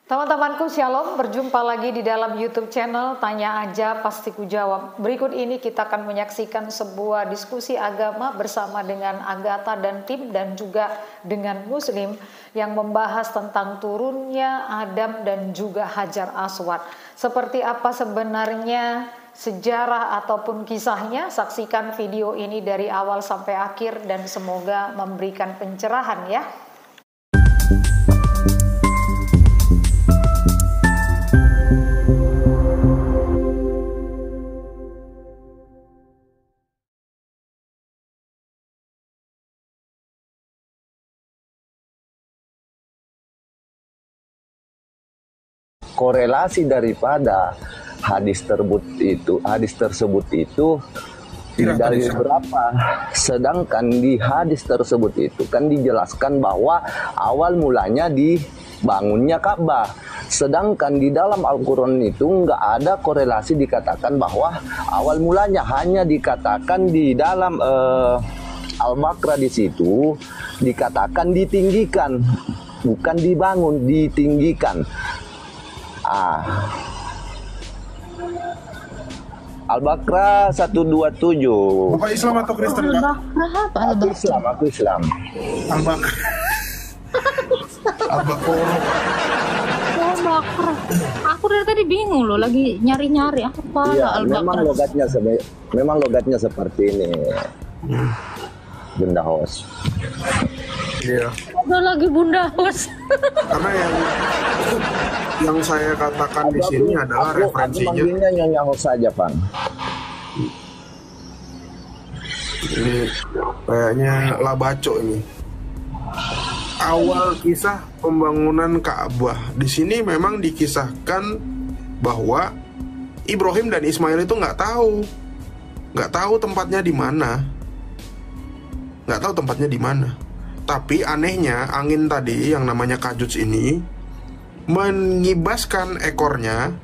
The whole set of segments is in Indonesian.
Teman-temanku Shalom, berjumpa lagi di dalam YouTube channel Tanya Aja Pasti Ku Jawab. Berikut ini kita akan menyaksikan sebuah diskusi agama bersama dengan Agatha dan tim dan juga dengan Muslim yang membahas tentang turunnya Adam dan juga Hajar Aswad. Seperti apa sebenarnya sejarah ataupun kisahnya? Saksikan video ini dari awal sampai akhir dan semoga memberikan pencerahan ya. Korelasi daripada hadis tersebut itu dari berapa, sedangkan di hadis tersebut itu kan dijelaskan bahwa awal mulanya dibangunnya Ka'bah, sedangkan di dalam Al-Quran itu nggak ada korelasi dikatakan bahwa awal mulanya, hanya dikatakan di dalam Al-Baqarah di situ dikatakan ditinggikan, bukan dibangun, ditinggikan. Al-Baqarah 127. Bapak Islam atau Kristen? Aku Islam. Al-Baqarah. Al-Baqarah. Aku dari tadi bingung loh, lagi nyari-nyari apa Iya, Al-Baqarah. memang logatnya seperti ini. Bunda host. Iya. Ada lagi Bunda host. Karena yang saya katakan di sini adalah referensinya. Aku manggilnya Nyonya host saja, Pak. Ini kayaknya labaco ini. Awal kisah pembangunan Ka'bah di sini memang dikisahkan bahwa Ibrahim dan Ismail itu nggak tahu tempatnya di mana, Tapi anehnya angin tadi yang namanya Kajuts ini mengibaskan ekornya,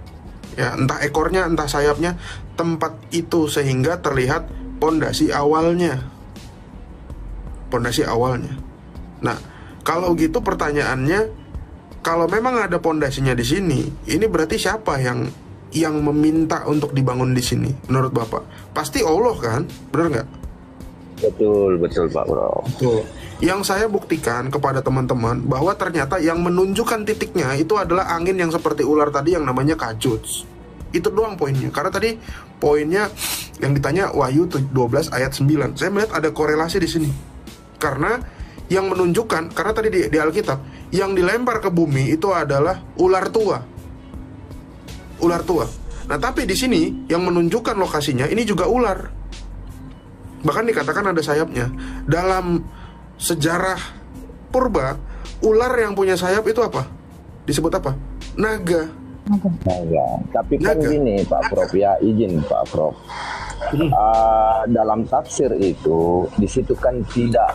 ya entah ekornya entah sayapnya, tempat itu sehingga terlihat pondasi awalnya. Nah, kalau gitu pertanyaannya, kalau memang ada pondasinya di sini, ini berarti siapa yang meminta untuk dibangun di sini? Menurut Bapak, pasti Allah kan, benar nggak? Betul Pak Bro. Betul. Yang saya buktikan kepada teman-teman bahwa ternyata yang menunjukkan titiknya itu adalah angin yang seperti ular tadi yang namanya Kajuts. Itu doang poinnya. Karena tadi poinnya yang ditanya Wahyu 12 ayat 9. Saya melihat ada korelasi di sini. Karena yang menunjukkan, karena tadi di Alkitab yang dilempar ke bumi itu adalah ular tua. Nah, tapi di sini yang menunjukkan lokasinya ini juga ular. Bahkan dikatakan ada sayapnya. Dalam sejarah purba, ular yang punya sayap itu apa? Disebut apa? Naga. Tapi kan gini Pak Prof, ya izin Pak Prof. Dalam tafsir itu di situ kan tidak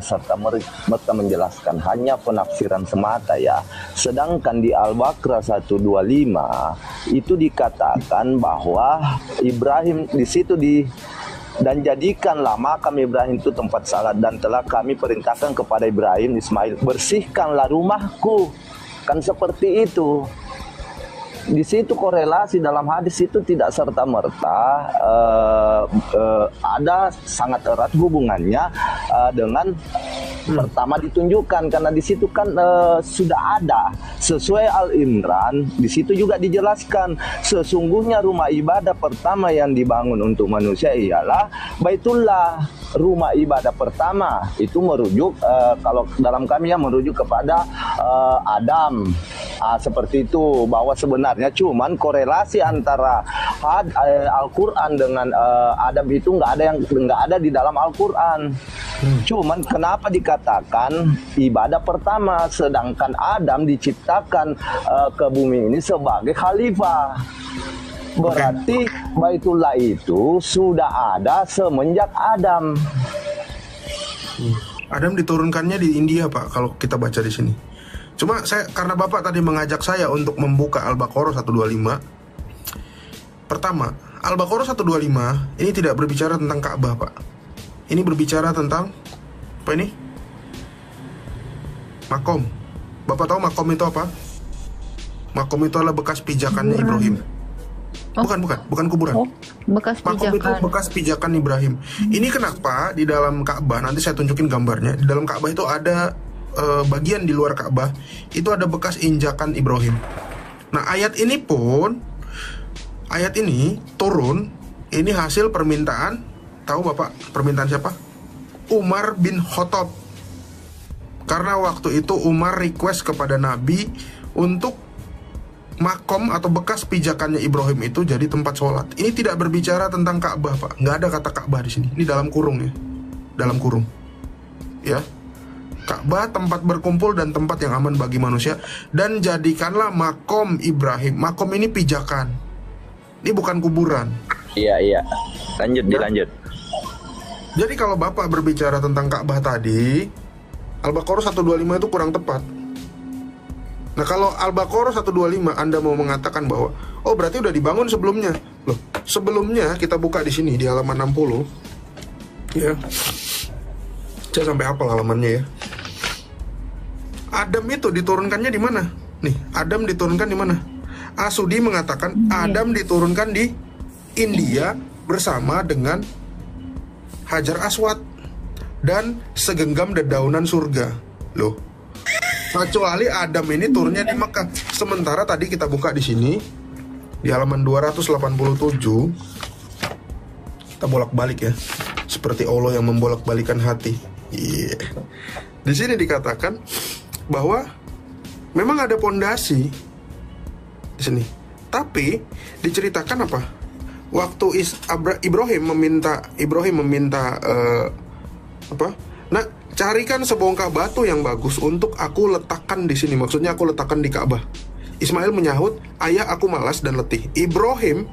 serta merta menjelaskan, hanya penafsiran semata ya. Sedangkan di Al-Baqarah 125 itu dikatakan bahwa Ibrahim di situ dan jadikanlah makam Ibrahim itu tempat salat, dan telah kami perintahkan kepada Ibrahim Ismail, bersihkanlah rumahku. Kan seperti itu. Di situ korelasi dalam hadis itu tidak serta-merta ada sangat erat hubungannya dengan pertama ditunjukkan, karena di situ kan sudah ada sesuai Al-Imran. Di situ juga dijelaskan sesungguhnya rumah ibadah pertama yang dibangun untuk manusia ialah Baitullah. Rumah ibadah pertama itu merujuk kalau dalam kami ya merujuk kepada Adam. Seperti itu, bahwa sebenarnya cuman korelasi antara Al-Quran dengan Adam itu nggak ada di dalam Al-Quran. Cuman kenapa dikatakan ibadah pertama, sedangkan Adam diciptakan ke bumi ini sebagai khalifah. Berarti Baitullah itu sudah ada semenjak Adam. Adam diturunkannya di India, Pak, kalau kita baca di sini. Cuma karena Bapak tadi mengajak saya untuk membuka Al-Baqarah 125. Pertama, Al-Baqarah 125 ini tidak berbicara tentang Ka'bah, Pak. Ini berbicara tentang apa ini? Makom. Bapak tahu makom itu apa? Makom itu adalah bekas pijakannya Ibrahim. Bukan kuburan. Oh, bekas Makom itu pijakan. bekas pijakan Ibrahim. Ini kenapa di dalam Ka'bah, nanti saya tunjukin gambarnya. Di dalam Ka'bah itu ada bagian di luar Ka'bah itu ada bekas injakan Ibrahim. Nah, ayat ini turun, ini hasil permintaan, tahu Bapak permintaan siapa? Umar bin Khattab. Karena waktu itu Umar request kepada Nabi untuk makom atau bekas pijakannya Ibrahim itu jadi tempat sholat. Ini tidak berbicara tentang Ka'bah, Pak. Nggak ada kata Ka'bah di sini. Ini dalam kurung ya. Dalam kurung. Ya. Ka'bah tempat berkumpul dan tempat yang aman bagi manusia. Dan jadikanlah makom Ibrahim. Makom ini pijakan. Ini bukan kuburan. Iya. Lanjut, dilanjut. Jadi kalau Bapak berbicara tentang Ka'bah tadi, Al-Baqarah 125 itu kurang tepat. Nah, kalau Al-Baqarah 125 Anda mau mengatakan bahwa berarti udah dibangun sebelumnya. Loh, sebelumnya kita buka di sini di halaman 60. Ya. Saya sampai hafal halamannya ya. Adam itu diturunkannya di mana? Nih, Adam diturunkan di mana? Asudi mengatakan Adam diturunkan di India bersama dengan Hajar Aswad dan segenggam dedaunan surga. Loh, kecuali Adam ini turunnya di Mekah. Sementara tadi kita buka di sini di halaman 287. Kita bolak-balik ya. Seperti Allah yang membolak-balikan hati. Iya. Di sini dikatakan bahwa memang ada pondasi di sini. Tapi diceritakan apa? Waktu Ibrahim meminta apa? Nah, carikan sebongkah batu yang bagus untuk aku letakkan di sini. Maksudnya aku letakkan di Ka'bah. Ismail menyahut, ayah aku malas dan letih. Ibrahim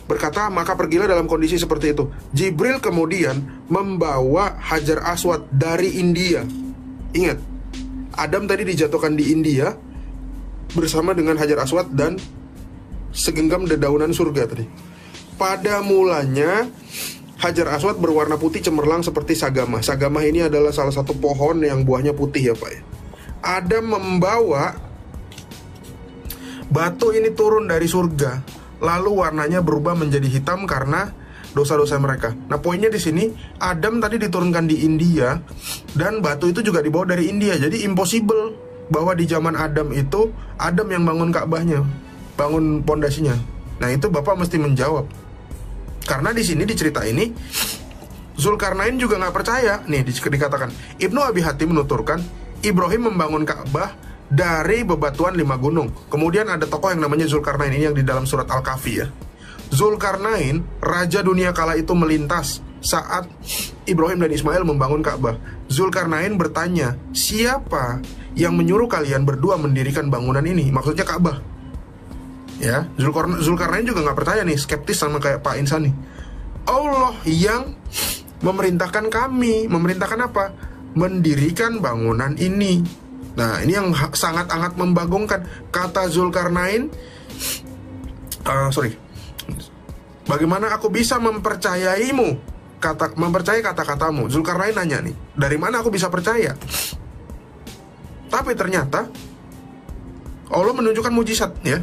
berkata, maka pergilah dalam kondisi seperti itu. Jibril kemudian membawa Hajar Aswad dari India. Ingat, Adam tadi dijatuhkan di India bersama dengan Hajar Aswad dan segenggam dedaunan surga tadi. Pada mulanya Hajar Aswad berwarna putih cemerlang seperti sagamah. Sagamah ini adalah salah satu pohon yang buahnya putih ya Pak ya. Adam membawa batu ini turun dari surga, lalu warnanya berubah menjadi hitam karena dosa-dosa mereka. Nah, poinnya di sini Adam tadi diturunkan di India dan batu itu juga dibawa dari India. Jadi impossible bahwa di zaman Adam itu Adam yang bangun Ka'bahnya, bangun pondasinya. Nah, itu Bapak mesti menjawab. Karena di sini dicerita ini Zulkarnain juga nggak percaya. Nih dikatakan Ibnu Abi Hatim menuturkan Ibrahim membangun Ka'bah dari bebatuan 5 gunung. Kemudian ada tokoh yang namanya Zulkarnain, ini yang di dalam surat Al-Kahfi ya. Zulkarnain, raja dunia kala itu melintas saat Ibrahim dan Ismail membangun Ka'bah. Zulkarnain bertanya, siapa yang menyuruh kalian berdua mendirikan bangunan ini? Maksudnya Ka'bah. Ya, Zulkarnain juga nggak percaya nih, skeptis sama kayak Pak Insan nih. Allah yang memerintahkan kami, memerintahkan apa? Mendirikan bangunan ini. Nah, ini yang sangat-sangat membagongkan. Kata Zulkarnain, bagaimana aku bisa mempercayaimu? Mempercayai kata-katamu. Zulkarnain nanya nih, dari mana aku bisa percaya? Tapi ternyata Allah menunjukkan mujizat ya.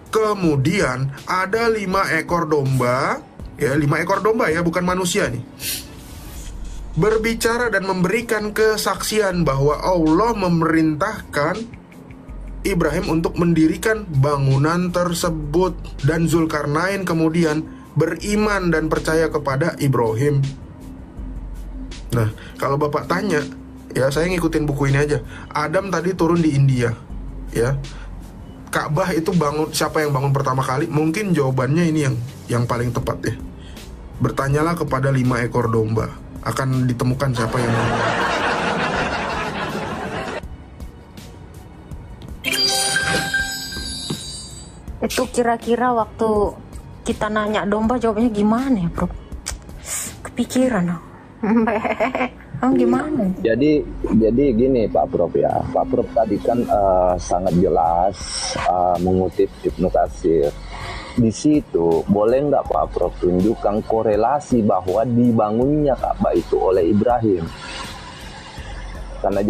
Kemudian ada 5 ekor domba, ya 5 ekor domba ya, bukan manusia nih, berbicara dan memberikan kesaksian bahwa Allah memerintahkan Ibrahim untuk mendirikan bangunan tersebut. Dan Zulkarnain kemudian beriman dan percaya kepada Ibrahim. Nah, kalau Bapak tanya, ya saya ngikutin buku ini aja. Adam tadi turun di India, ya. Ka'bah itu bangun, siapa yang bangun pertama kali? Mungkin jawabannya ini yang paling tepat ya. Bertanyalah kepada 5 ekor domba, akan ditemukan siapa yang bangun. Itu kira-kira waktu kita nanya domba jawabnya gimana ya, Bro? Kepikiran aku. Gimana? Jadi gini Pak Prof ya. Pak Prof tadi kan sangat jelas mengutip Ibnu Katsir. Di situ boleh nggak Pak Prof tunjukkan korelasi bahwa dibangunnya Ka'bah itu oleh Ibrahim? karena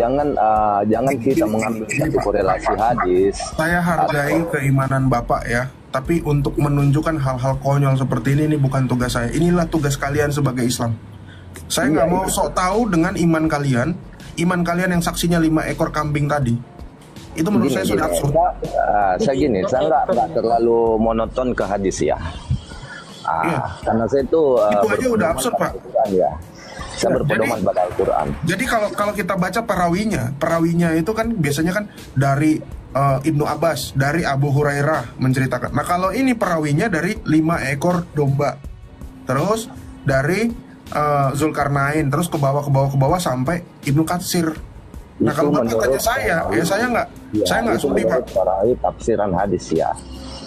jangan kita mengambil satu korelasi hadis. Saya hargai keimanan Bapak ya, tapi untuk menunjukkan hal-hal konyol seperti ini bukan tugas saya. Inilah tugas kalian sebagai Islam. Saya nggak mau sok tahu dengan iman kalian yang saksinya 5 ekor kambing tadi. Itu menurut saya sudah absurd. Saya nggak terlalu monoton ke hadis ya. Karena saya itu aja udah absurd, Pak. Ya. Saya berpedoman pada Al-Quran. Jadi kalau kita baca perawinya itu kan biasanya kan dari Ibnu Abbas, dari Abu Hurairah menceritakan. Nah kalau ini perawinya dari 5 ekor domba, terus dari Zulkarnain, terus ke bawah sampai Ibnu Katsir. Nah kalau Bapak tanya saya nggak sudi, Pak. Tafsiran hadis ya.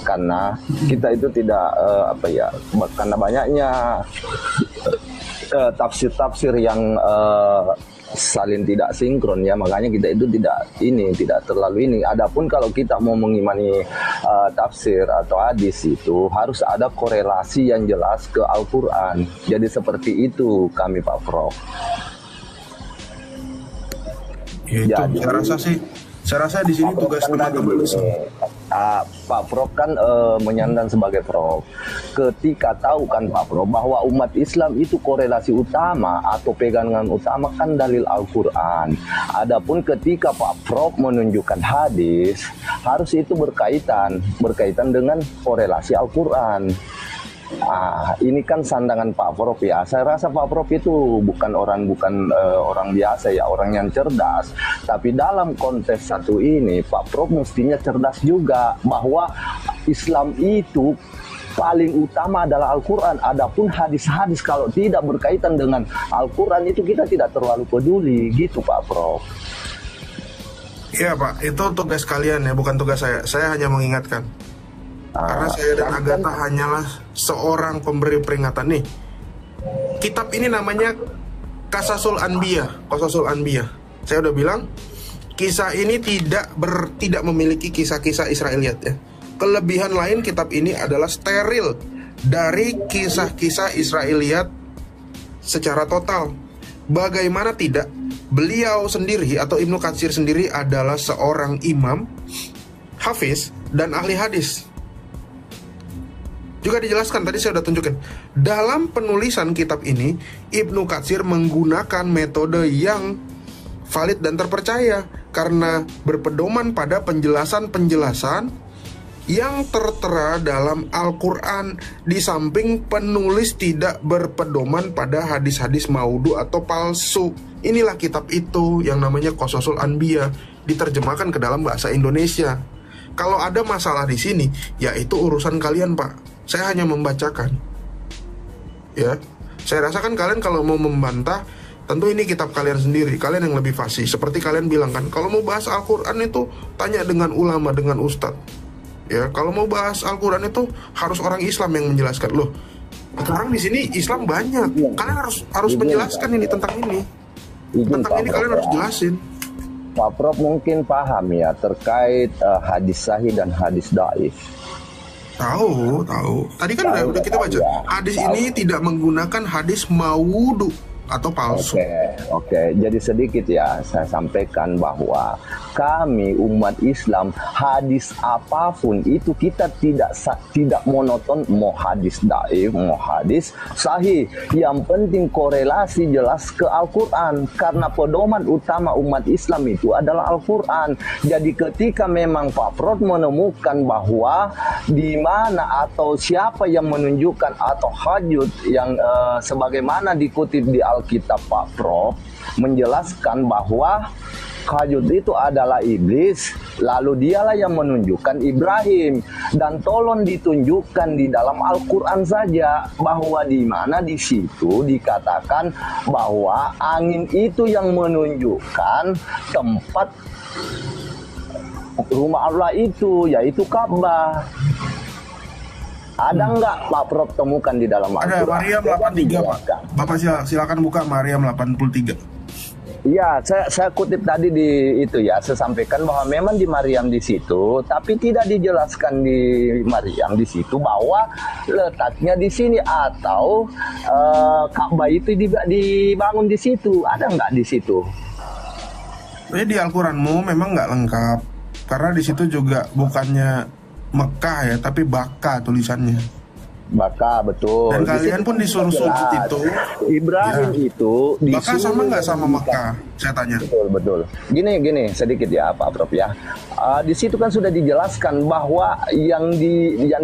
Karena kita itu tidak karena banyaknya tafsir-tafsir yang saling tidak sinkron ya, makanya kita itu tidak terlalu ini. Adapun kalau kita mau mengimani tafsir atau hadis itu harus ada korelasi yang jelas ke Al-Quran. Jadi seperti itu kami Pak Prof. Itu saya rasa di sini tugas teman-teman Pak Prof kan menyandang sebagai Prof. Ketika tahu kan Pak Prof bahwa umat Islam itu korelasi utama atau pegangan utama kan dalil Al-Quran. Adapun ketika Pak Prof menunjukkan hadis, harus itu berkaitan dengan korelasi Al-Quran. Ini kan sandangan Pak Prof ya. Saya rasa Pak Prof itu bukan orang biasa ya, orang yang cerdas. Tapi dalam konteks satu ini Pak Prof mestinya cerdas juga, bahwa Islam itu paling utama adalah Al-Quran. Adapun hadis-hadis kalau tidak berkaitan dengan Al-Quran itu kita tidak terlalu peduli, gitu Pak Prof. Iya Pak, itu tugas kalian ya, bukan tugas saya. Saya hanya mengingatkan. Karena saya dan Agatha hanyalah seorang pemberi peringatan nih. Kitab ini namanya Qasasul Anbiya. Saya udah bilang, kisah ini tidak memiliki kisah-kisah Israiliyat ya. Kelebihan lain kitab ini adalah steril dari kisah-kisah Israiliyat secara total. Bagaimana tidak, beliau sendiri atau Ibnu Katsir sendiri adalah seorang imam, hafiz, dan ahli hadis. Juga dijelaskan, tadi saya udah tunjukin. Dalam penulisan kitab ini, Ibnu Katsir menggunakan metode yang valid dan terpercaya karena berpedoman pada penjelasan-penjelasan yang tertera dalam Al-Quran, di samping penulis tidak berpedoman pada hadis-hadis maudhu atau palsu. Inilah kitab itu yang namanya Qasasul Anbiya, diterjemahkan ke dalam bahasa Indonesia. Kalau ada masalah di sini, ya itu urusan kalian Pak. Saya hanya membacakan. Ya, saya rasakan kalian kalau mau membantah, tentu ini kitab kalian sendiri, kalian yang lebih fasih. Seperti kalian bilang kan, kalau mau bahas Al-Quran itu tanya dengan ulama, dengan ustadz. Ya, kalau mau bahas Al-Quran itu harus orang Islam yang menjelaskan. Loh, sekarang di sini Islam banyak. Kalian harus menjelaskan ini tentang ini. Tentang ini kalian harus jelasin. Pak Prof mungkin paham ya terkait hadis sahih dan hadis dhaif. Tahu. Tadi kan udah kita baca. Hadis ini tidak menggunakan hadis maudhu atau palsu. Oke. Jadi sedikit ya saya sampaikan bahwa kami umat Islam, hadis apapun itu kita tidak monoton, mau hadis dhaif, mau hadis sahih. Yang penting korelasi jelas ke Al-Quran, karena pedoman utama umat Islam itu adalah Al-Quran. Jadi ketika memang Pak Prof menemukan bahwa di mana atau siapa yang menunjukkan atau hajut yang sebagaimana dikutip di Alkitab, Pak Prof menjelaskan bahwa hajut itu adalah iblis, lalu dialah yang menunjukkan Ibrahim. Dan tolong ditunjukkan di dalam Al-Quran saja bahwa di mana di situ dikatakan bahwa angin itu yang menunjukkan tempat rumah Allah itu, yaitu Ka'bah. Ada nggak Pak Prof temukan di dalam Al-Quran? Ada, Maryam 83 Pak. Bapak silakan buka Maryam 83. Iya, saya kutip tadi di itu ya, saya sampaikan bahwa memang di Maryam di situ, tapi tidak dijelaskan di Maryam di situ bahwa letaknya di sini atau Ka'bah itu dibangun di situ. Ada nggak di situ? Jadi di Al-Quranmu memang nggak lengkap, karena di situ juga bukannya Mekah ya, tapi Baka tulisannya. Baka, betul. Dan kalian pun disuruh sujud itu. Ibrahim Ya. itu Baka disuruh sama nggak sama Mekah? Saya tanya. Betul. Gini sedikit ya Pak Prof ya. Di situ kan sudah dijelaskan bahwa yang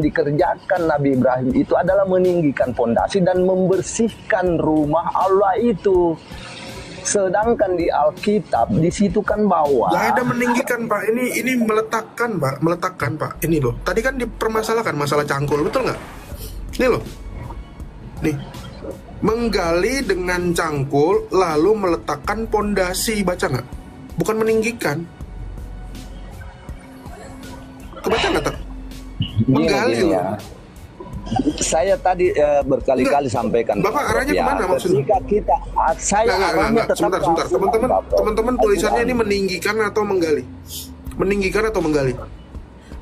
dikerjakan Nabi Ibrahim itu adalah meninggikan fondasi dan membersihkan rumah Allah itu. Sedangkan di Alkitab di situ kan bahwa Gak ada meninggikan Pak. Ini meletakkan Pak. Ini loh. Tadi kan dipermasalahkan masalah cangkul, betul nggak? Ini loh. Nih. Menggali dengan cangkul lalu meletakkan pondasi, baca nggak? Bukan meninggikan. Kebaca nggak tak? Menggali gini loh. ya. Saya tadi berkali-kali sampaikan. Bapak Pak arahnya Prof, ya. kemana maksudnya? Ketika kita saya arahnya Nggak. tetap Sebentar. Teman-teman tulisannya ini meninggikan atau menggali? Meninggikan atau menggali?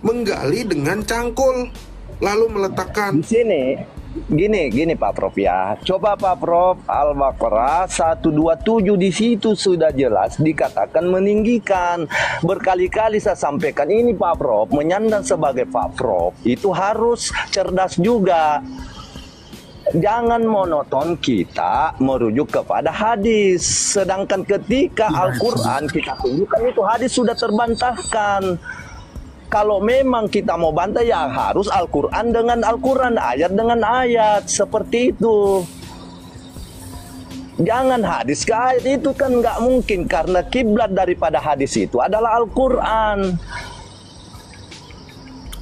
Menggali dengan cangkul lalu meletakkan. di sini gini Pak Prof ya. Coba Pak Prof Al-Baqarah 127 di situ sudah jelas dikatakan meninggikan. Berkali-kali saya sampaikan ini Pak Prof, menyandang sebagai Pak Prof itu harus cerdas juga. Jangan monoton kita merujuk kepada hadis. Sedangkan ketika Al-Quran kita tunjukkan itu hadis sudah terbantahkan. Kalau memang kita mau bantah ya harus Al-Quran dengan Al-Quran, ayat dengan ayat, seperti itu. Jangan hadis ke ayat, itu kan nggak mungkin, karena kiblat daripada hadis itu adalah Al-Quran.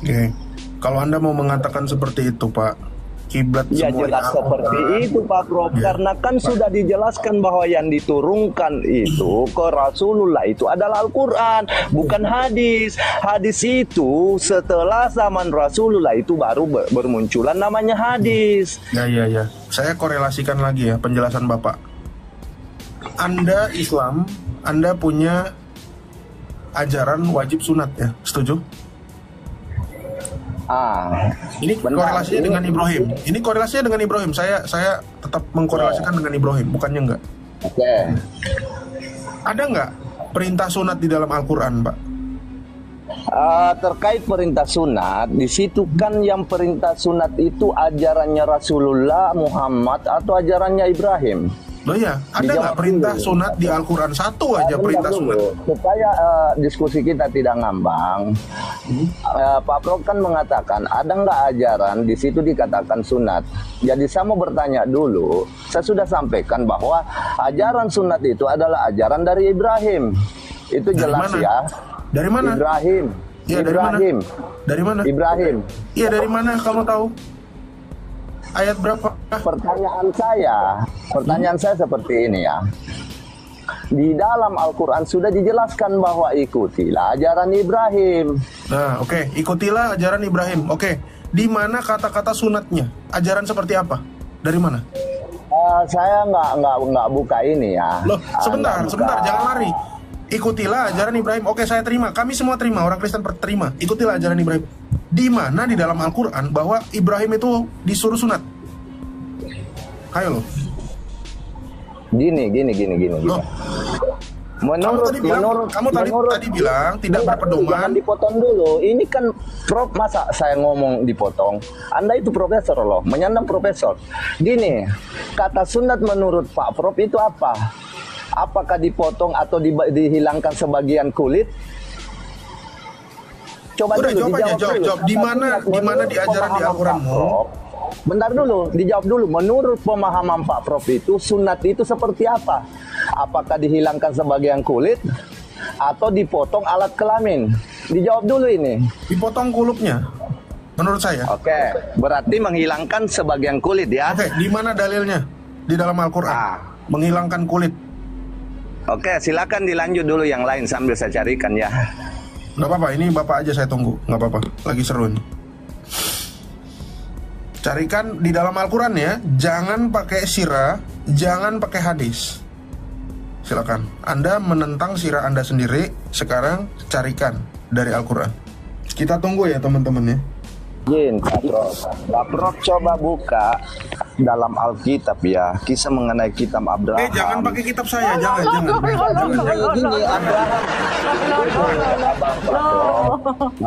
Oke. Kalau Anda mau mengatakan seperti itu Pak, kiblat Ya semuanya jelas seperti itu Pak Prof, karena kan sudah dijelaskan bahwa yang diturunkan itu ke Rasulullah itu adalah Al-Quran, bukan hadis. Hadis itu setelah zaman Rasulullah itu baru bermunculan namanya hadis. Ya. Saya korelasikan lagi ya penjelasan Bapak. Anda Islam, Anda punya ajaran wajib sunat ya, setuju? Ini korelasinya dengan Ibrahim. Ini korelasinya dengan Ibrahim. Saya tetap mengkorelasikan dengan Ibrahim, bukannya enggak. Oke. Ada nggak perintah sunat di dalam Al-Quran, Pak? Terkait perintah sunat, di situ kan yang perintah sunat itu ajarannya Rasulullah Muhammad atau ajarannya Ibrahim? Loh ya, ada nggak perintah sunat di Al-Quran? Satu aja perintah sunat. Supaya diskusi kita tidak ngambang, Pak Prof kan mengatakan ada nggak ajaran di situ dikatakan sunat. Jadi saya mau bertanya dulu, saya sudah sampaikan bahwa ajaran sunat itu adalah ajaran dari Ibrahim. Itu jelas ya. Dari mana? Ibrahim. Ya, Ibrahim. Dari mana? Ibrahim. Iya, dari mana kamu tahu? Ayat berapa? Pertanyaan saya seperti ini ya. Di dalam Al-Quran sudah dijelaskan bahwa ikutilah ajaran Ibrahim. Nah, oke. Ikutilah ajaran Ibrahim. Oke. Di mana kata-kata sunatnya? Ajaran seperti apa? Dari mana? Saya nggak buka ini ya. Loh, sebentar, jangan lari. Ikutilah ajaran Ibrahim. Oke, saya terima. Kami semua terima. Orang Kristen terima. Ikutilah ajaran Ibrahim. Di mana di dalam Al-Quran bahwa Ibrahim itu disuruh sunat? Ayo loh. Gini. Loh. Menurut kamu tadi bilang tidak berpedoman. Jangan dipotong dulu. Ini kan Prof, masa saya ngomong dipotong? Anda itu profesor loh, menyandang profesor. Gini, kata sunat menurut Pak Prof itu apa? Apakah dipotong atau dihilangkan sebagian kulit? Coba Udah, dulu jawab. Di mana di ajaran di Al-Quranmu? Bentar dulu, dijawab dulu. Menurut pemahaman Pak Prof itu sunat itu seperti apa? Apakah dihilangkan sebagian kulit atau dipotong alat kelamin? Dijawab dulu ini. Dipotong kulupnya. Menurut saya. Oke, berarti menghilangkan sebagian kulit ya. Oke, di mana dalilnya? Di dalam Al-Quran. Menghilangkan kulit. Oke, silakan dilanjut dulu yang lain sambil saya carikan ya. Nggak apa-apa, ini Bapak aja saya tunggu. Nggak apa-apa, lagi seru ini. Carikan di dalam Al-Quran ya. Jangan pakai sirah, jangan pakai hadis. Silakan. Anda menentang sirah Anda sendiri. Sekarang carikan dari Al-Quran. Kita tunggu ya teman-teman ya. Pak Prof coba buka dalam Alkitab ya, kisah mengenai kitab Abraham. Jangan pakai kitab saya, jangan. Gini, Abraham.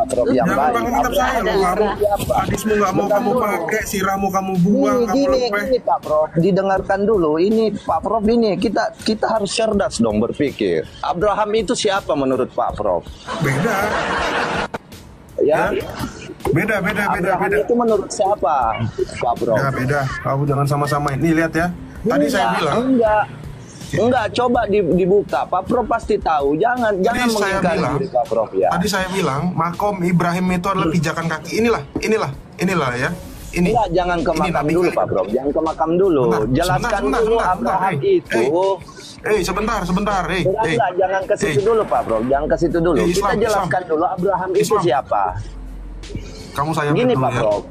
Prof yang Jangan baik. pakai kitab saya loh, kamu. Hadismu nggak mau kamu pakai, siramu kamu buang, kamu lepeh. Gini Pak Prof, didengarkan dulu. Ini Pak Prof ini kita harus cerdas dong berpikir. Abraham itu siapa menurut Pak Prof? Beda. Ya. Beda. Abraham itu menurut siapa, Pak Prof? Ya beda. Kamu jangan sama-samain. Nih lihat ya. Tadi saya bilang. Enggak, coba dibuka. Pak Prof pasti tahu. Jangan mengingkari diri Pak Prof ya. Tadi saya bilang makom Ibrahim itu adalah pijakan kaki. Inilah ya. Ini. Enggak, jangan ke makam dulu Pak Prof. Jangan ke makam dulu. Jelaskan dulu Abraham itu. Sebentar. Enggak, jangan ke situ dulu Pak Prof. Jangan ke situ dulu. Kita jelaskan dulu Abraham itu siapa. Kamu saya Gini dulu Pak ya. Prof.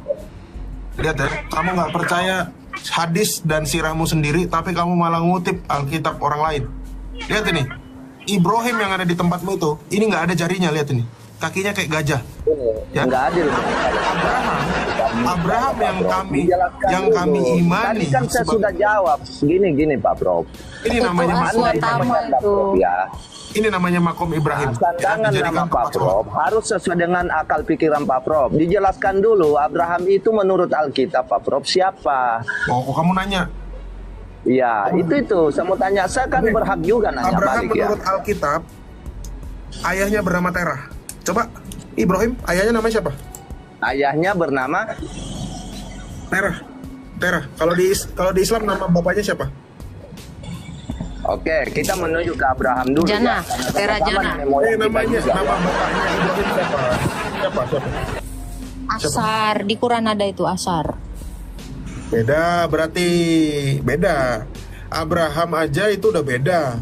Lihat ya, kamu nggak percaya hadis dan sirahmu sendiri, tapi kamu malah ngutip Alkitab orang lain. Lihat ini, Ibrahim yang ada di tempatmu itu, ini nggak ada jarinya, lihat ini, kakinya kayak gajah. Ya? Nggak adil. Abraham yang kami imani. Tadi kan saya sudah jawab. Gini Pak Prof. Ini namanya itu. Ya. Ini namanya makom Ibrahim. Tantangan nama Pak Prof harus sesuai dengan akal pikiran Pak Prof. Dijelaskan dulu Abraham itu menurut Alkitab Pak Prof siapa? Oh, kok kamu nanya? Ya, itu. Saya mau tanya, saya kan berhak juga nanya Abraham balik ya. menurut Alkitab, ayahnya bernama Terah. Coba, Ibrahim, ayahnya namanya siapa? Ayahnya bernama Terah. Kalau di Islam nama bapaknya siapa? Oke, kita menuju ke Abraham dulu. Jana, ya. Terah Jana. Nama bapaknya Ibrahim siapa? Asar, di Quran ada itu Asar. Beda, berarti beda. Abraham aja itu udah beda.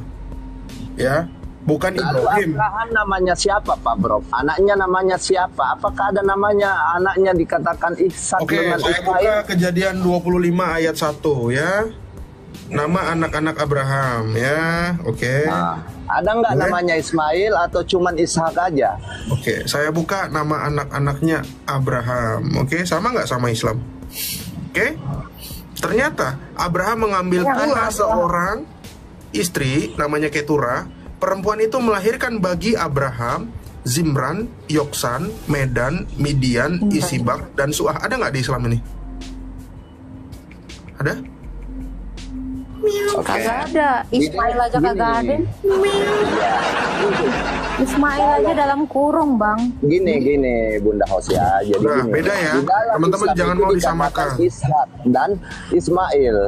Ya, bukan Ibrahim. Abraham namanya siapa Pak Bro? Anaknya namanya siapa? Apakah ada namanya anaknya dikatakan Ishak dengan saya buka Ismail? Kejadian 25 ayat 1 ya. Nama anak-anak Abraham ya. Oke. Nah, ada nggak namanya Ismail atau cuman Ishak aja? Oke, saya buka nama anak-anaknya Abraham. Oke, sama nggak sama Islam? Oke. Ternyata Abraham mengambil pula seorang istri namanya Ketura. Perempuan itu melahirkan bagi Abraham Zimran, Yoksan, Medan, Midian, Isibak, dan Suah. Ada nggak di Islam ini? Ada? Kagak ada. Ismail aja kagak ada. Ismail aja dalam kurung, Bang. Gini Bunda Hosya. Jadi Nah, gini. beda ya. Di dalam Teman-teman Islam jangan itu mau dikatakan disamakan. Ishak dan Ismail.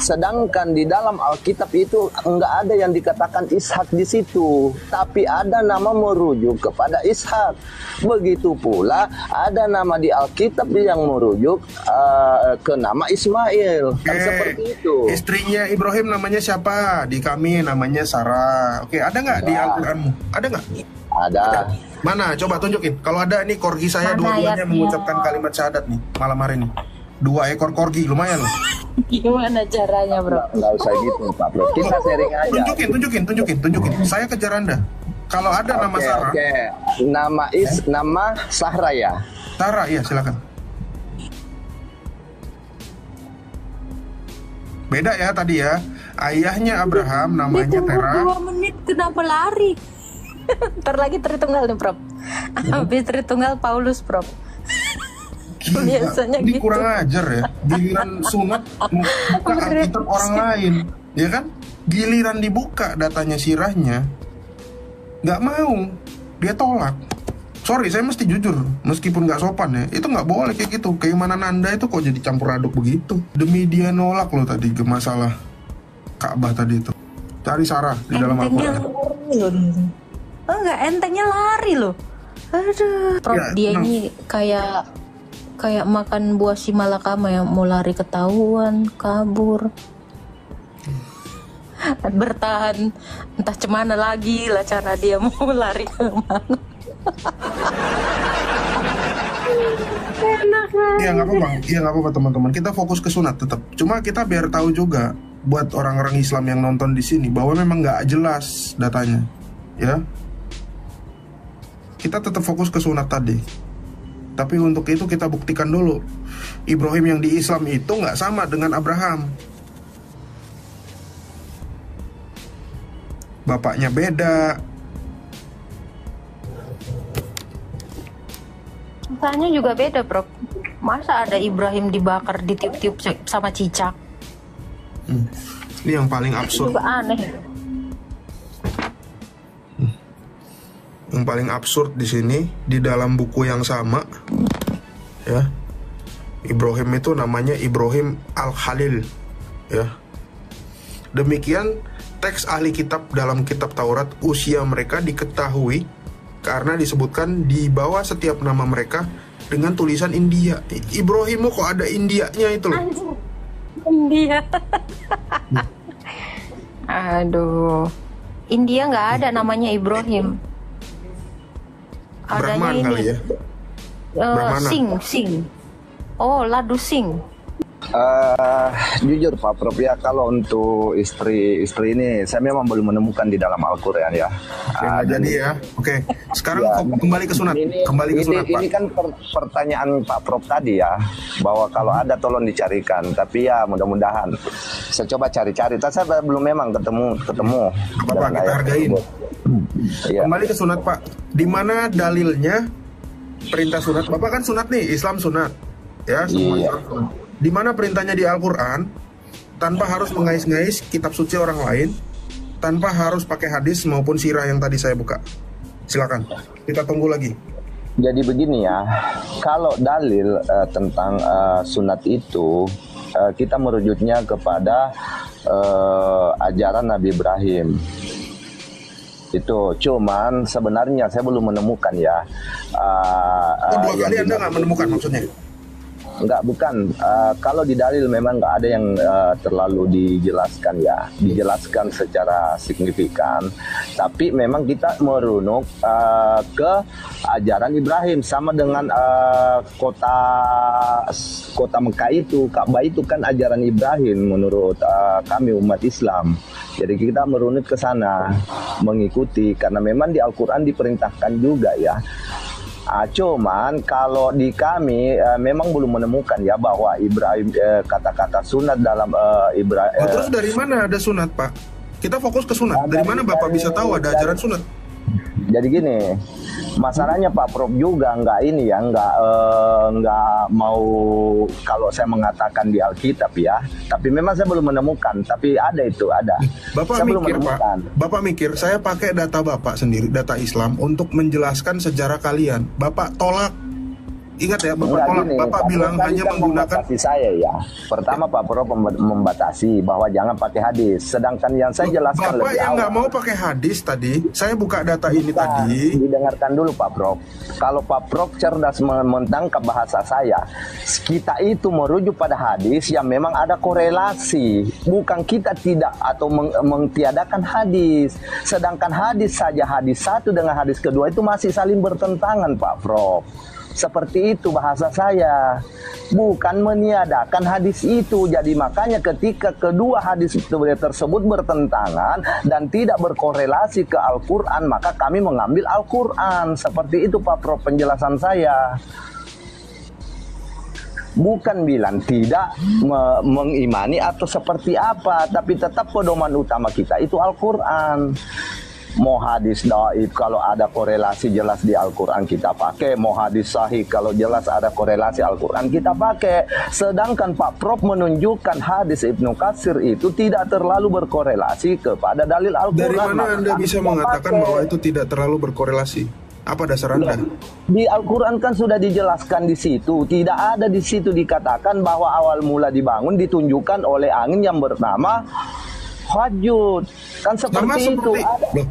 Sedangkan di dalam Alkitab itu enggak ada yang dikatakan Ishak di situ, tapi ada nama merujuk kepada Ishak. Begitu pula ada nama di Alkitab yang merujuk ke nama Ismail. Kan seperti itu. Istrinya Ibrahim namanya siapa? Di kami namanya Sarah. Oke, ada nggak di Al-Quranmu? Ada nggak? Ada. Mana? Coba tunjukin. Kalau ada nih korgi saya Mana dua-duanya ayatnya? mengucapkan kalimat syahadat nih malam hari ini. 2 ekor korgi lumayan loh. Gimana caranya, Bro? Nggak usah gitu Pak Bro. Kita sharing aja. Tunjukin. Saya kejar Anda. Kalau ada nama Sarah. Oke. Nama Sahra ya. Sarah, iya silakan. Beda ya tadi ya. Ayahnya Abraham namanya Terah. 2 menit kenapa lari? Ntar lagi Tritunggal nih, Prof. Habis Tritunggal Paulus, Prof. Biasanya Ini gitu. kurang ajar ya. Giliran sunat buka Alkitab orang lain, ya kan? Giliran dibuka datanya sirahnya, nggak mau, dia tolak. Sorry, saya mesti jujur, meskipun nggak sopan ya, itu nggak boleh kayak gitu. Keimanan Anda itu kok jadi campur aduk begitu? Demi dia nolak loh tadi ke masalah Ka'bah tadi itu. Cari Sarah di dalam Entengnya Al-Quran. lari loh. Enggak, entengnya lari loh. Aduh. Prof, Ya, dia ini kayak makan buah si malakama yang mau lari ketahuan, kabur. Bertahan entah cemana lagi lah cara dia mau lari kemana. Iya nggak apa-apa teman-teman. Kita fokus ke sunat tetap. Cuma kita biar tahu juga buat orang-orang Islam yang nonton di sini bahwa memang nggak jelas datanya, ya. Kita tetap fokus ke sunat tadi. Tapi untuk itu kita buktikan dulu. Ibrahim yang di Islam itu nggak sama dengan Abraham. Bapaknya beda. Mukanya juga beda, Bro. Masa ada Ibrahim dibakar, ditiup-tiup sama cicak? Ini yang paling absurd. Juga aneh. Yang paling absurd di sini, di dalam buku yang sama, ya, Ibrahim itu namanya Ibrahim Al-Khalil, ya. Demikian teks ahli kitab dalam kitab Taurat, usia mereka diketahui karena disebutkan di bawah setiap nama mereka dengan tulisan India. Ibrahim kok ada Indianya itu loh. India. Aduh. India nggak ada namanya Ibrahim. Adanya Brahman ini. kali ya. Brahmana. Sing. Oh, Ladu Sing. Jujur Pak Prof ya, kalau untuk istri ini saya memang belum menemukan di dalam Al-Quran ya. Jadi ya, oke. Sekarang kembali ke sunat. Kembali ke sunat, Pak. Ini kan pertanyaan Pak Prof tadi ya, bahwa kalau ada tolong dicarikan. Tapi ya mudah-mudahan saya coba cari-cari. Tapi saya belum memang ketemu. Bapak kita hargain. Ya. Kembali ke sunat, Pak. Di mana dalilnya perintah sunat? Bapak kan sunat nih, Islam sunat. Ya, semua Islam sunat. Di mana perintahnya di Al-Quran, tanpa harus mengais-ngais kitab suci orang lain, tanpa harus pakai hadis maupun sirah yang tadi saya buka. Silakan, kita tunggu lagi. Jadi begini ya, kalau dalil tentang sunat itu, kita merujuknya kepada ajaran Nabi Ibrahim. Itu cuman sebenarnya saya belum menemukan ya. Dua kali Anda nggak menemukan maksudnya? Enggak, bukan. Kalau di dalil memang nggak ada yang terlalu dijelaskan ya, dijelaskan secara signifikan. Tapi memang kita merunuk ke ajaran Ibrahim, sama dengan kota Mekah itu, Ka'bah itu kan ajaran Ibrahim menurut kami umat Islam. Jadi kita merunut ke sana, mengikuti, karena memang di Al-Quran diperintahkan juga ya. Cuman kalau di kami memang belum menemukan ya bahwa Ibrahim kata-kata sunat dalam Ibrahim. Terus dari mana ada sunat, Pak? Kita fokus ke sunat. Dari mana Bapak bisa tahu ada ajaran sunat? Jadi gini, masalahnya Pak Prof juga nggak ini ya, nggak mau kalau saya mengatakan di Alkitab ya. Tapi memang saya belum menemukan. Tapi ada itu, ada. Bapak saya mikir, Pak. Bapak mikir, saya pakai data Bapak sendiri, data Islam untuk menjelaskan sejarah kalian. Bapak tolak. Ingat ya, Bapak tolak. Gini, Bapak bilang hanya kan menggunakan. Saya ya. Pertama Pak Prof membatasi bahwa jangan pakai hadis. Sedangkan yang saya jelaskan Bapak lebih yang nggak awal. mau pakai hadis tadi, saya buka data ini tadi. Didengarkan dulu Pak Prof. Kalau Pak Prof cerdas mentangkap bahasa saya, kita itu merujuk pada hadis yang memang ada korelasi. Bukan kita tidak atau mengtiadakan hadis. Sedangkan hadis saja, hadis satu dengan hadis kedua itu masih saling bertentangan Pak Prof. Seperti itu bahasa saya, bukan meniadakan hadis itu. Jadi makanya ketika kedua hadis tersebut bertentangan dan tidak berkorelasi ke Al-Quran, maka kami mengambil Al-Quran. Seperti itu Pak Prof penjelasan saya. Bukan bilang tidak mengimani atau seperti apa, tapi tetap pedoman utama kita itu Al-Quran. Mau hadis dhaif kalau ada korelasi jelas di Al-Quran kita pakai, mau hadis sahih kalau jelas ada korelasi Al-Quran kita pakai. Sedangkan Pak Prof menunjukkan hadis Ibnu Katsir itu tidak terlalu berkorelasi kepada dalil Al-Quran. Dari mana Anda bisa mengatakan bahwa itu tidak terlalu berkorelasi? Apa dasar Anda? Di Al-Quran kan sudah dijelaskan di situ. Tidak ada di situ dikatakan bahwa awal mula dibangun ditunjukkan oleh angin yang bernama Hajjud. Kan seperti itu.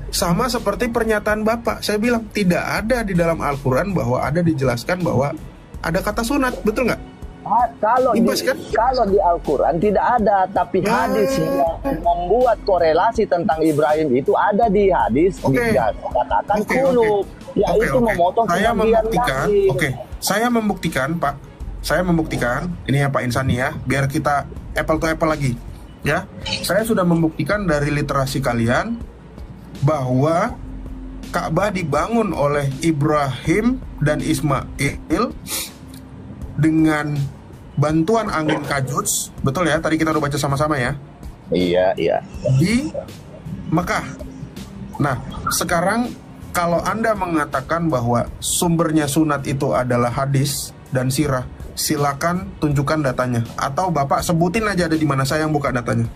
Sama seperti pernyataan Bapak. Saya bilang tidak ada di dalam Al-Quran bahwa ada dijelaskan bahwa ada kata sunat. Betul nggak? Kalau di Al-Quran tidak ada, tapi hadis yang membuat korelasi tentang Ibrahim itu ada di hadis. Katakan kulub. Itu memotong saya membuktikan Pak. Saya membuktikan ini ya Pak Insani ya, biar kita apple to apple lagi. Ya, saya sudah membuktikan dari literasi kalian bahwa Ka'bah dibangun oleh Ibrahim dan Ismail dengan bantuan angin Kajuts, betul ya? Tadi kita udah baca sama-sama ya. Iya, iya. Di Mekah. Nah, sekarang kalau Anda mengatakan bahwa sumbernya sunat itu adalah hadis dan sirah, silakan tunjukkan datanya. Atau Bapak sebutin aja ada di mana, saya yang buka datanya.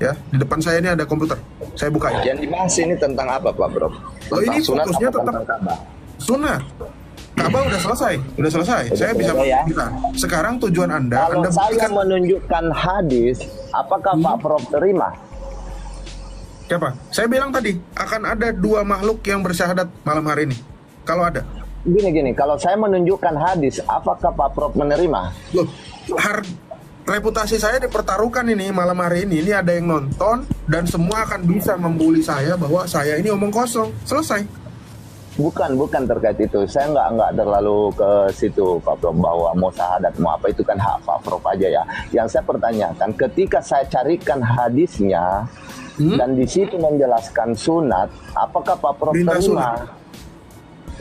Ya, di depan saya ini ada komputer. Saya buka. Yang dibahas ini tentang apa, Pak Bro? Oh, ini Sunat fokusnya apa tetap tentang Ka'bah? sunat. Ka'bah udah selesai. Saya bisa ya. membuktikan. Sekarang tujuan Anda Kalau saya buktikan. menunjukkan hadis, apakah Pak Prof terima? Siapa? Saya bilang tadi akan ada 2 makhluk yang bersyahadat malam hari ini. Kalau ada. Gini, kalau saya menunjukkan hadis, apakah Pak Prof menerima? Loh, reputasi saya dipertaruhkan ini malam hari ini. Ini ada yang nonton dan semua akan bisa membuli saya bahwa saya ini omong kosong. Selesai. Bukan terkait itu. Saya nggak terlalu ke situ, Pak Prof, bahwa mau syahadat mau apa itu kan hak Pak Prof aja ya. Yang saya pertanyakan, ketika saya carikan hadisnya dan di situ menjelaskan sunat, apakah Pak Prof Perintah terima? sunat.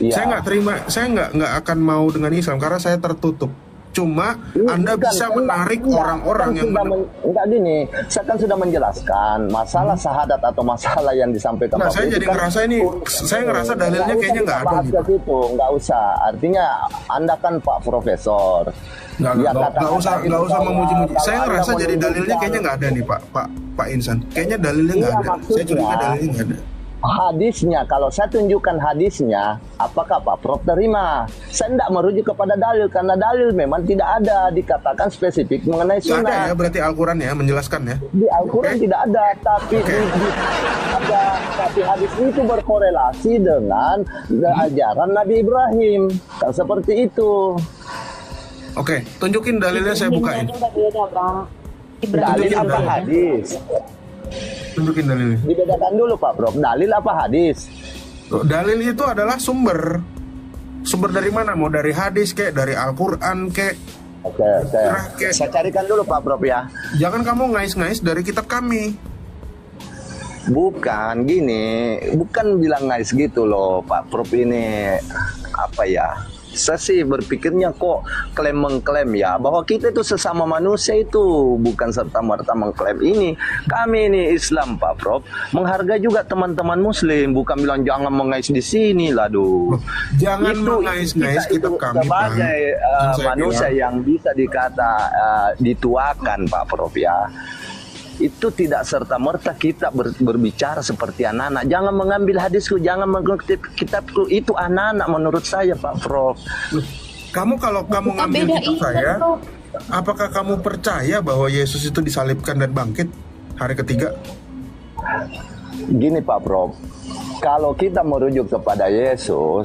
Ya. Saya nggak terima. Saya nggak akan mau dengan Islam karena saya tertutup. Cuma Anda bisa menarik orang-orang yang enggak gini. Saya kan sudah menjelaskan masalah syahadat atau masalah yang disampaikan. Nah, saya jadi ngerasa ini, saya ngerasa dalilnya kayaknya nggak ada gitu. Nggak usah. Artinya Anda kan Pak Profesor. Nggak usah memuji-muji. Saya ngerasa jadi dalilnya kayaknya nggak ada nih Pak Insan. Kayaknya dalilnya nggak ada. Saya curiga dalilnya nggak ada. Hadisnya, kalau saya tunjukkan hadisnya, apakah Pak Prof terima? Saya tidak merujuk kepada dalil karena dalil memang tidak ada dikatakan spesifik mengenai Nggak ada sunnah. ya, berarti Al-Quran ya menjelaskan ya. Di Al-Quran tidak ada, tapi tapi hadis itu berkorelasi dengan ajaran Nabi Ibrahim. Kan seperti itu. Oke, tunjukin dalilnya, saya bukain. Dalil apa hadis? Tunjukin dalilnya. Dibedakan dulu Pak Prof. Dalil apa hadis? Dalil itu adalah sumber. Sumber dari mana? Mau dari hadis kek, dari Al-Quran kek. Oke. Saya carikan dulu Pak Prof ya. Jangan kamu ngais-ngais dari kitab kami. Bukan gini, bukan bilang ngais gitu loh Pak Prof ini apa ya? Saya sih berpikirnya kok mengklaim ya bahwa kita itu sesama manusia itu bukan serta-merta mengklaim ini. Kami ini Islam Pak Prof menghargai juga teman-teman Muslim, bukan bilang jangan mengais di sini lah Jangan mengais-ngais kitab kami sebagai manusia yang bisa dikata dituakan Pak Prof ya. Itu tidak serta-merta kita berbicara seperti anak-anak. Jangan mengambil hadisku, jangan mengutip kitabku. Itu anak-anak menurut saya, Pak Prof. Kalau kamu ngambil kitab saya, apakah kamu percaya bahwa Yesus itu disalibkan dan bangkit hari ketiga? Gini Pak Prof, kalau kita merujuk kepada Yesus,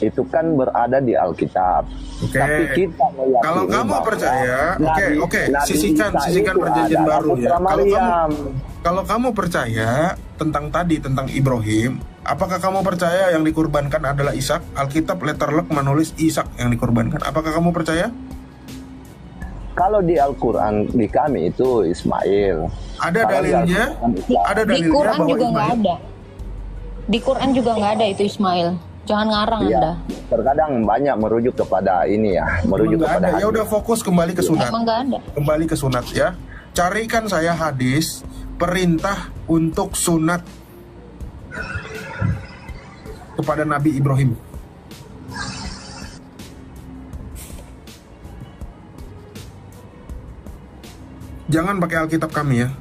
itu kan berada di Alkitab. Oke. Tapi kita meyakini kalau kamu percaya, oke, Nabi sisihkan baru ya. Maryam. Kalau kamu percaya tentang Ibrahim, apakah kamu percaya yang dikurbankan adalah Ishak? Alkitab letterlock menulis Ishak yang dikurbankan. Apakah kamu percaya? Kalau di Al-Quran di kami itu Ismail. Ada dalilnya? Ada dalilnya Di Quran bahwa juga nggak Ismail. ada. Di Quran juga nggak ada itu Ismail. Jangan ngarang Anda. Iya, terkadang banyak merujuk kepada ini ya, merujuk Nggak kepada ada. Ya udah fokus kembali ke sunat. Emang nggak ada. Kembali ke sunat ya. Carikan saya hadis perintah untuk sunat kepada Nabi Ibrahim. Jangan pakai Alkitab kami ya.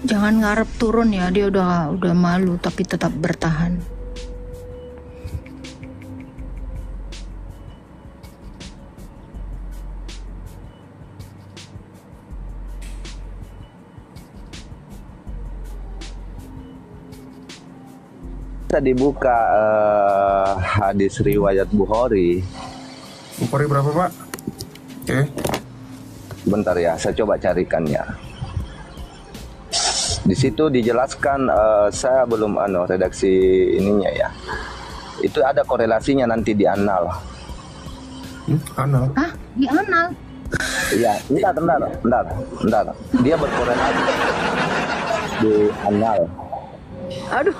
Jangan ngarep turun ya, dia udah malu tapi tetap bertahan. Kita dibuka hadis riwayat Bukhari. Bukhari berapa Pak? Oke. Bentar ya, saya coba carikannya. Di situ dijelaskan, saya belum redaksi ininya ya. Itu ada korelasinya nanti di anal. Anal. Hah? Di anal? Iya, bentar. Dia berkorelasi di anal. Aduh.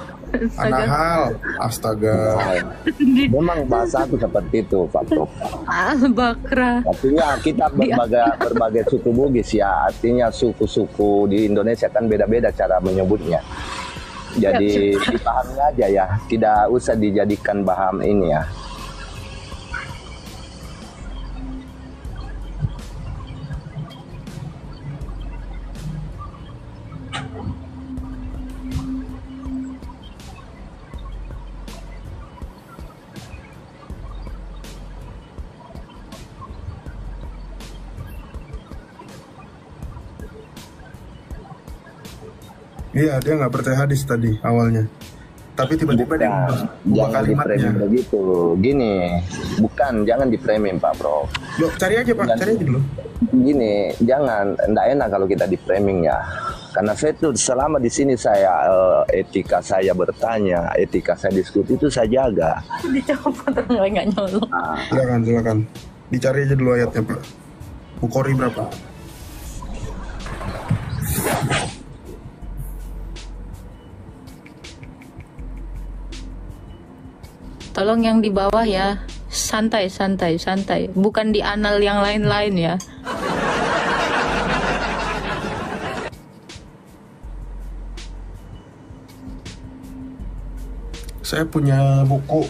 Anahal. Astaga. Memang bahasa itu seperti itu, Pak Prof. Al-Bakra. Artinya kita berbagai suku Bugis ya. Artinya suku-suku di Indonesia kan beda-beda cara menyebutnya. Jadi dipahami aja ya. Tidak usah dijadikan bahan ini ya. Iya, dia nggak percaya hadis tadi awalnya. Tapi tiba-tiba dia ubah Jangan kalimatnya. di-framing begitu. Gini, jangan di-framing Pak Bro. Loh, cari aja Pak, cari aja dulu. Gini, enggak enak kalau kita di-framing ya. Karena saya tuh selama di sini saya etika saya bertanya, etika saya diskusi itu saya jaga. Dicopot nggak nyolok. Silakan. Dicari aja dulu ayatnya Pak. Bukhari berapa? Tolong yang di bawah ya, santai. Bukan di anal yang lain-lain ya. Saya punya buku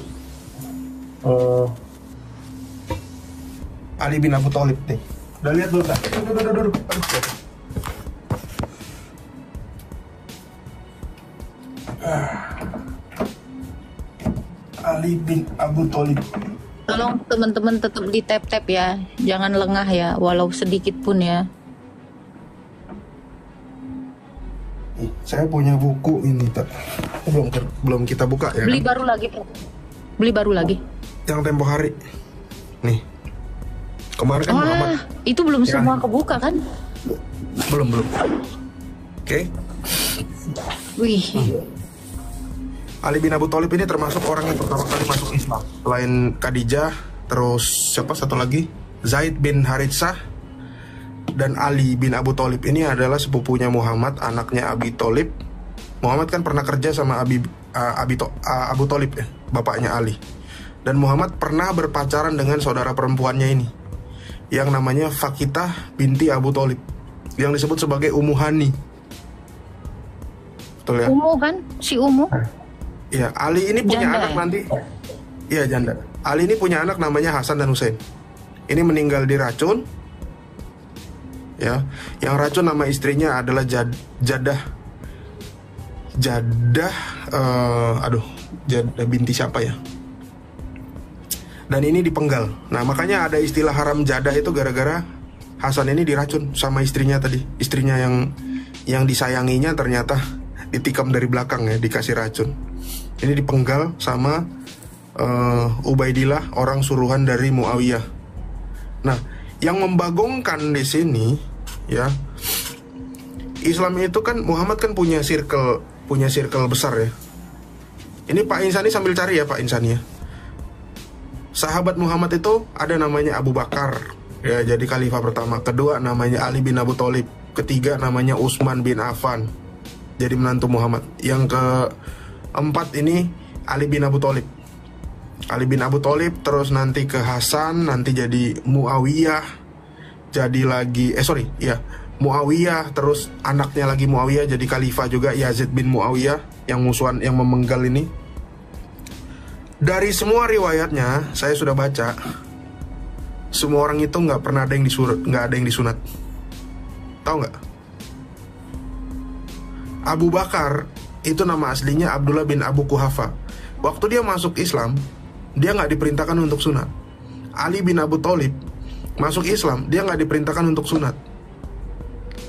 Ali bin Abu Thalib nih. Udah lihat dulu tak? Duduk. Ali bin Abu Thalib. Tolong teman-teman tetap di tap-tap ya, jangan lengah ya, walau sedikit pun ya. Saya punya buku ini tak? Belum kita buka ya. Beli Kan? baru lagi, Prof. Beli baru lagi. Yang tempo hari. Nih. Kemarin kan Muhammad. Itu belum Ya. semua kebuka kan? Belum. Oke. Wih. Ali bin Abu Thalib ini termasuk orang yang pertama kali masuk Islam. Selain Khadijah, terus siapa satu lagi? Zaid bin Haritsah dan Ali bin Abu Thalib ini adalah sepupunya Muhammad, anaknya Abi Thalib. Muhammad kan pernah kerja sama Abu Thalib ya, bapaknya Ali. Dan Muhammad pernah berpacaran dengan saudara perempuannya ini, yang namanya Fakitah binti Abu Thalib, yang disebut sebagai Ummu Hani. Betul ya? Umu kan? Si Umu. Ya, Ali ini punya Janda anak ya? nanti. Iya, janda. Ali ini punya anak namanya Hasan dan Husain. Ini meninggal diracun. Ya, yang racun nama istrinya adalah Jadah binti siapa ya? Dan ini dipenggal. Nah, makanya ada istilah haram jadah itu gara-gara Hasan ini diracun sama istrinya tadi. Istrinya yang disayanginya ternyata ditikam dari belakang ya, dikasih racun. Ini dipenggal sama Ubaidillah, orang suruhan dari Muawiyah. Nah, yang membagongkan di sini ya, Islam itu kan Muhammad kan punya circle besar ya. Ini Pak Insani sambil cari ya Pak Insani ya. Sahabat Muhammad itu ada namanya Abu Bakar ya, jadi khalifah pertama. Kedua namanya Ali bin Abu Thalib. Ketiga namanya Utsman bin Affan, jadi menantu Muhammad. Yang keempat ini Ali bin Abu Thalib. Ali bin Abu Thalib, terus nanti ke Hasan, nanti jadi Muawiyah, jadi lagi Muawiyah, terus anaknya lagi Muawiyah jadi khalifah juga, Yazid bin Muawiyah yang musuhan, yang memenggal ini. Dari semua riwayatnya saya sudah baca, semua orang itu nggak pernah ada yang disunat. Tahu nggak? Abu Bakar itu nama aslinya Abdullah bin Abu Kuhafa. Waktu dia masuk Islam, dia nggak diperintahkan untuk sunat. Ali bin Abu Thalib masuk Islam, dia nggak diperintahkan untuk sunat.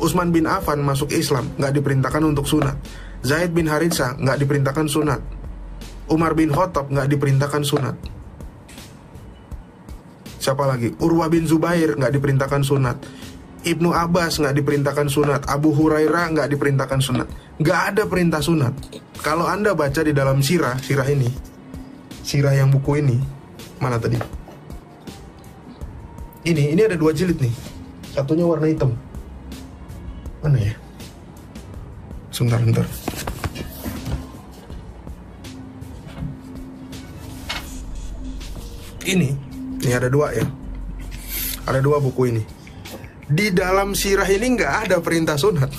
Utsman bin Affan masuk Islam, nggak diperintahkan untuk sunat. Zaid bin Haritsah nggak diperintahkan sunat. Umar bin Khattab nggak diperintahkan sunat. Siapa lagi? Urwah bin Zubair nggak diperintahkan sunat. Ibnu Abbas nggak diperintahkan sunat. Abu Hurairah nggak diperintahkan sunat. Nggak ada perintah sunat. Kalau Anda baca di dalam sirah ini, sirah yang buku ini. Mana tadi? Ini ada 2 jilid nih. Satunya warna hitam. Mana ya? Sebentar. Ini ada 2 ya. Ada 2 buku ini. Di dalam sirah ini nggak ada perintah sunat.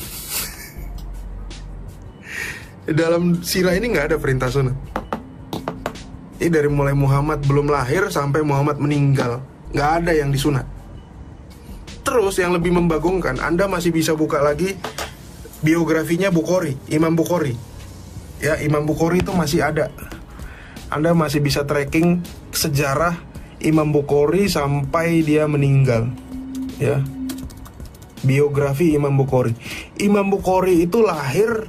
Di dalam sirah ini nggak ada perintah sunat. Ini dari mulai Muhammad belum lahir sampai Muhammad meninggal, nggak ada yang disunat. Terus yang lebih membagongkan, Anda masih bisa buka lagi biografinya Bukhari, Imam Bukhari. Ya, Imam Bukhari itu masih ada. Anda masih bisa tracking sejarah Imam Bukhari sampai dia meninggal. Ya. Biografi Imam Bukhari. Imam Bukhari itu lahir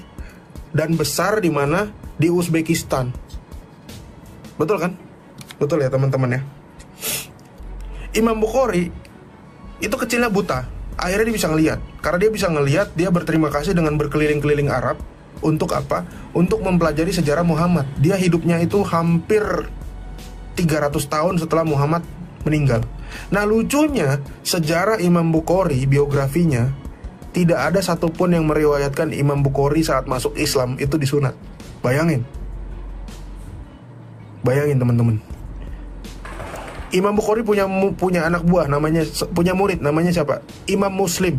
dan besar di mana? Di Uzbekistan. Betul kan? Betul ya teman-teman ya. Imam Bukhari itu kecilnya buta. Akhirnya dia bisa ngelihat. Karena dia bisa ngelihat, dia berterima kasih dengan berkeliling-keliling Arab. Untuk apa? Untuk mempelajari sejarah Muhammad. Dia hidupnya itu hampir 300 tahun setelah Muhammad meninggal. Nah lucunya, sejarah Imam Bukhari, biografinya, tidak ada satupun yang meriwayatkan Imam Bukhari saat masuk Islam itu disunat. Bayangin teman-teman. Imam Bukhari punya anak buah, punya murid namanya siapa? Imam Muslim.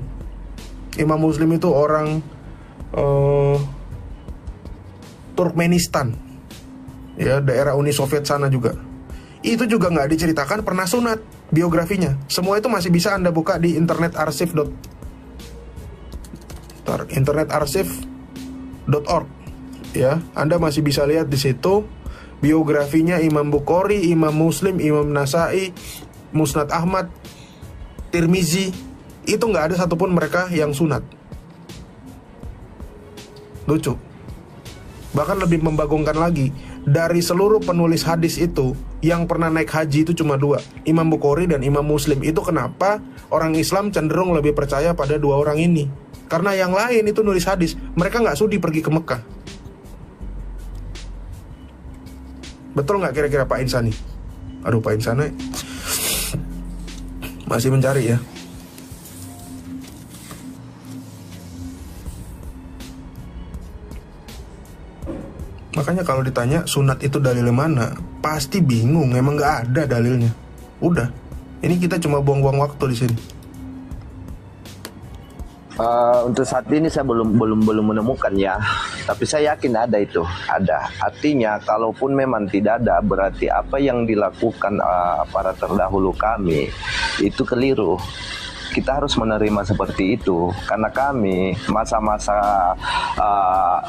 Imam Muslim itu orang Turkmenistan, ya, daerah Uni Soviet sana juga. Itu juga nggak diceritakan pernah sunat biografinya. Semua itu masih bisa Anda buka di internetarchive.org. Ya, Anda masih bisa lihat di situ biografinya Imam Bukhari, Imam Muslim, Imam Nasai, Musnad Ahmad, Tirmizi. Itu nggak ada satupun mereka yang sunat. Lucu. Bahkan lebih membagongkan lagi, dari seluruh penulis hadis itu, yang pernah naik haji itu cuma 2, Imam Bukhari dan Imam Muslim. Itu kenapa orang Islam cenderung lebih percaya pada 2 orang ini. Karena yang lain itu nulis hadis, mereka nggak sudi pergi ke Mekah. Betul nggak kira-kira Pak Insani? Aduh, Pak Insani masih mencari ya. Makanya kalau ditanya sunat itu dalilnya mana, pasti bingung, emang nggak ada dalilnya. Udah, ini kita cuma buang-buang waktu di sini. Untuk saat ini saya belum menemukan ya, tapi saya yakin ada itu, ada. Artinya kalaupun memang tidak ada, berarti apa yang dilakukan para terdahulu kami itu keliru. Kita harus menerima seperti itu, karena kami masa-masa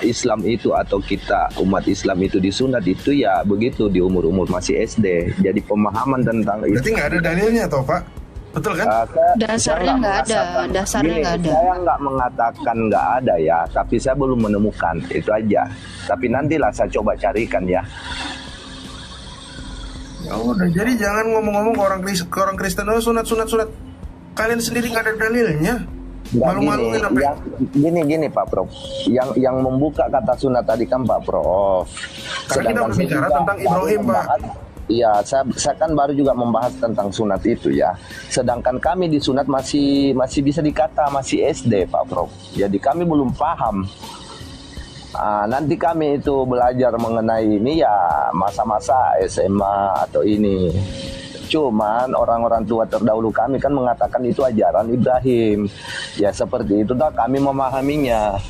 Islam itu atau kita umat Islam itu disunat itu ya begitu di umur-umur masih SD. Jadi pemahaman tentang berarti nggak ada dalilnya toh Pak? Betul kan? Dasarnya nggak ada, dasarnya nggak ada. Saya nggak mengatakan nggak ada ya, tapi saya belum menemukan, itu aja. Tapi nantilah saya coba carikan ya. Ya udah, jadi jangan ngomong-ngomong ke orang Kristen, oh sunat. Kalian sendiri nggak ada dalilnya. Malu-maluin apa? Gini Pak Prof. Yang membuka kata sunat tadi kan Pak Prof. Karena kita berbicara tentang Ibrahim Pak. Iya, saya kan baru juga membahas tentang sunat itu ya. Sedangkan kami di sunat masih bisa dikata masih SD Pak Prof. Jadi kami belum paham. Nanti kami itu belajar mengenai ini ya masa-masa SMA atau ini. Cuman orang-orang tua terdahulu kami kan mengatakan itu ajaran Ibrahim. Ya seperti itu dah kami memahaminya.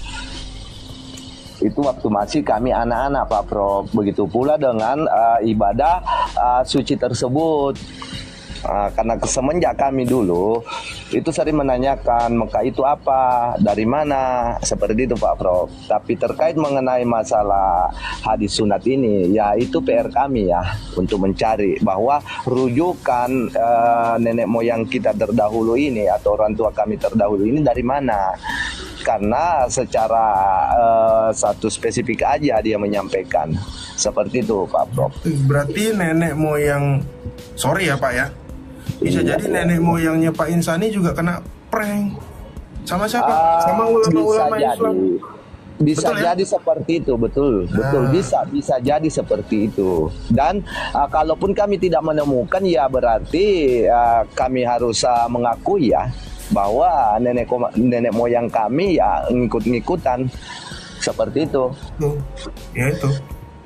Itu waktu masih kami anak-anak Pak Prof. Begitu pula dengan ibadah suci tersebut. Karena semenjak kami dulu itu sering menanyakan Mekah itu apa, dari mana, seperti itu Pak Prof. Tapi terkait mengenai masalah hadis sunat ini, ya itu PR kami ya untuk mencari bahwa rujukan nenek moyang kita terdahulu ini atau orang tua kami terdahulu ini dari mana. Karena secara satu spesifik aja dia menyampaikan seperti itu Pak Prof. Berarti nenek moyang, sorry ya Pak ya, bisa jadi nenek moyangnya Pak Insani juga kena prank. Sama siapa? Sama ulama-ulama Islam. Bisa Betul ya? jadi seperti itu, betul, betul, bisa jadi seperti itu. Dan kalaupun kami tidak menemukan, ya berarti kami harus mengakui ya bahwa nenek moyang kami ya ngikut-ngikutan seperti itu. Tuh.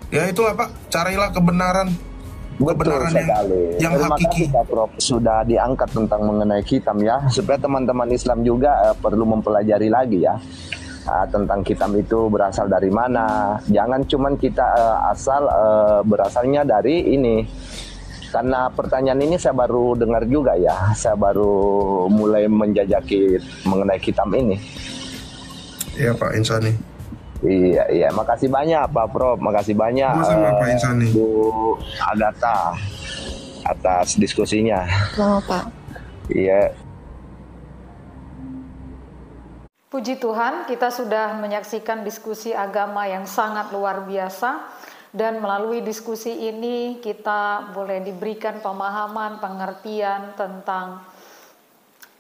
Ya itulah Pak, carilah kebenaran, Betul kebenaran sekali. yang Terima kasih hakiki. Pak Prof sudah diangkat tentang mengenai kitab ya, supaya teman-teman Islam juga perlu mempelajari lagi ya. Tentang kitab itu berasal dari mana. Jangan cuman kita asal berasalnya dari ini. Karena pertanyaan ini saya baru dengar juga ya. Saya baru mulai menjajaki mengenai kitab ini. Iya Pak Insani. Iya, makasih banyak Pak Prof, makasih banyak Sama-sama Pak Insani. Bu Agatha atas diskusinya. Mau Pak. Iya. Puji Tuhan, kita sudah menyaksikan diskusi agama yang sangat luar biasa, dan melalui diskusi ini kita boleh diberikan pemahaman, pengertian tentang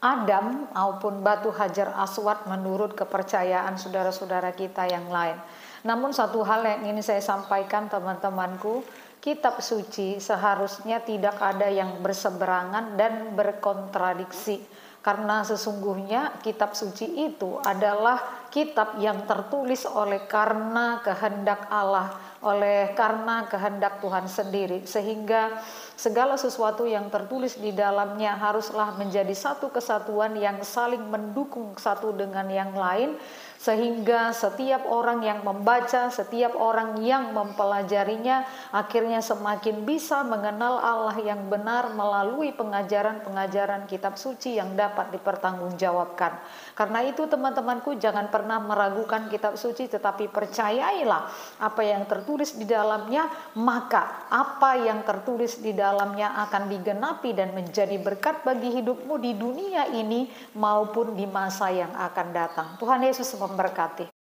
Adam maupun batu Hajar Aswad menurut kepercayaan saudara-saudara kita yang lain. Namun satu hal yang ingin saya sampaikan teman-temanku, kitab suci seharusnya tidak ada yang berseberangan dan berkontradiksi. Karena sesungguhnya kitab suci itu adalah kitab yang tertulis oleh karena kehendak Allah, karena kehendak Tuhan sendiri. Sehingga segala sesuatu yang tertulis di dalamnya haruslah menjadi satu kesatuan yang saling mendukung satu dengan yang lain. Sehingga setiap orang yang membaca, setiap orang yang mempelajarinya akhirnya semakin bisa mengenal Allah yang benar melalui pengajaran-pengajaran kitab suci yang dapat dipertanggungjawabkan. Karena itu teman-temanku, jangan pernah meragukan kitab suci, tetapi percayailah apa yang tertulis di dalamnya, maka apa yang tertulis di dalamnya akan digenapi dan menjadi berkat bagi hidupmu di dunia ini maupun di masa yang akan datang. Tuhan Yesus memberkati.